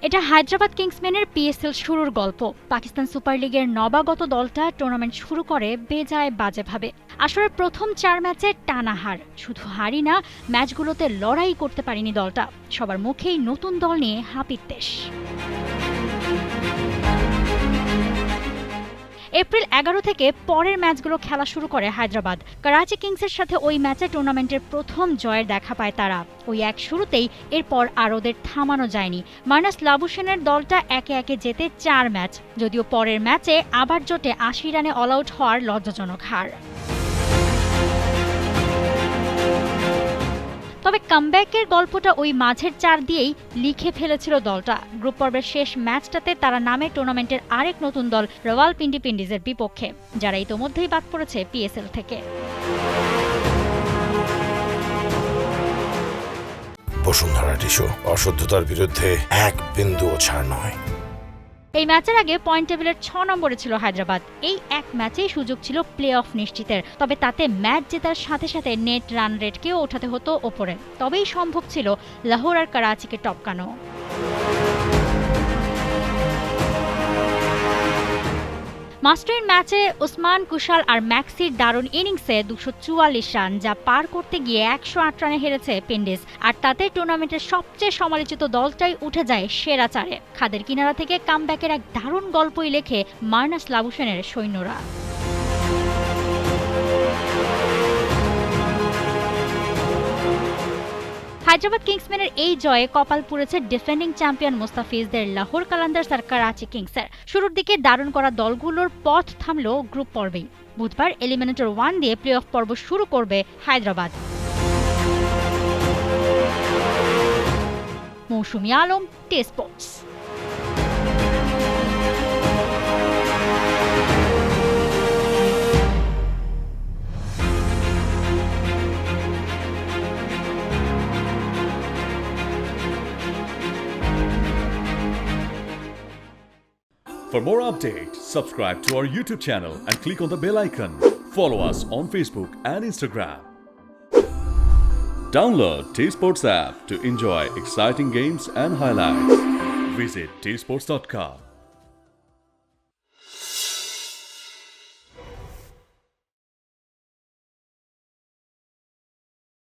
এটা হায়দ্রাবাদ কিংসম্যানের পিএসএল শুরুর গল্প। পাকিস্তান সুপার লিগের নবাগত দলটা টুর্নামেন্ট শুরু করে বেজায় বাজেভাবে। আসরের প্রথম 4 ম্যাচে টানা হার। শুধু হারই না, ম্যাচগুলোতে লড়াই করতে পারেনি দলটা। সবার মুখেই নতুন দল নিয়ে হাপিত্যেশ। এপ্রিল 11 থেকে পরের ম্যাচগুলো খেলা শুরু করে হায়দ্রাবাদ। করাচি কিংসের সাথে ওই ম্যাচে টুর্নামেন্টের প্রথম জয়ের দেখা পায় তারা। ওই এক শুরুতেই এরপর আর ওদের থামানো যায়নি। মাইনাস লাবুসেনের দলটা একে একে জেতে 4 ম্যাচ, যদিও পরের ম্যাচে আবার জোটে 80 রানে অল আউট হওয়ার লজ্জাজনক হার। তবে কামব্যাকের গল্পটা ওই মাঝের 4 দিয়েই লিখে ফেলেছিল দলটা। গ্রুপ পর্বের শেষ ম্যাচটাতে তারা নামে টুর্নামেন্টের আরেক নতুন দল রাওয়ালপিন্ডি পিন্ডিজের বিপক্ষে, যারা ইতোমধ্যেই বাদ পড়েছে পিএসএল থেকে। বসুন্ধরা টিস্যু, অশুদ্ধতার বিরুদ্ধে এক বিন্দুও ছাড় নয়। এই ম্যাচের আগে পয়েন্ট টেবিলের 6 নম্বরে ছিল হায়দ্রাবাদ। এই এক ম্যাচেই সুযোগ ছিল প্লে অফ নিশ্চিতের, তবে তাতে ম্যাচ জেতার সাথে সাথে নেট রান রেটকেও ওঠাতে হতো ওপরে। তবেই সম্ভব ছিল লাহোর আর করাচিকে টপকানো। মাস্টারিন ম্যাচে ওসমান কুশাল আর ম্যাক্সির দারুণ ইনিংসে 244 রান, যা পার করতে গিয়ে 108 রানে হেরেছে পিন্ডিজ। আর তাতে টুর্নামেন্টের সবচেয়ে সমালোচিত দলটাই উঠে যায় সেরা 4-এ। খাদের কিনারা থেকে কামব্যাকের এক দারুণ গল্পই লেখে মাইনাস লাবুসেনের সৈন্যরা। হায়দ্রাবাদ কিংসম্যানের এই জয়ে কপাল পুড়েছে ডিফেন্ডিং চ্যাম্পিয়ন মুস্তাফিজদের লাহোর কালান্দার্স আর করাচি কিংসের। শুরুর দিকে দারুণ করা দলগুলোর পথ থামল গ্রুপ পর্বেই। বুধবার এলিমিনেটর 1 দিয়ে প্লে অফ পর্ব শুরু করবে হায়দ্রাবাদ। মৌসুমী Alam, T Sports. For more updates, subscribe to our YouTube channel and click on the bell icon. Follow us on Facebook and Instagram. Download T Sports app to enjoy exciting games and highlights. Visit tsports.com.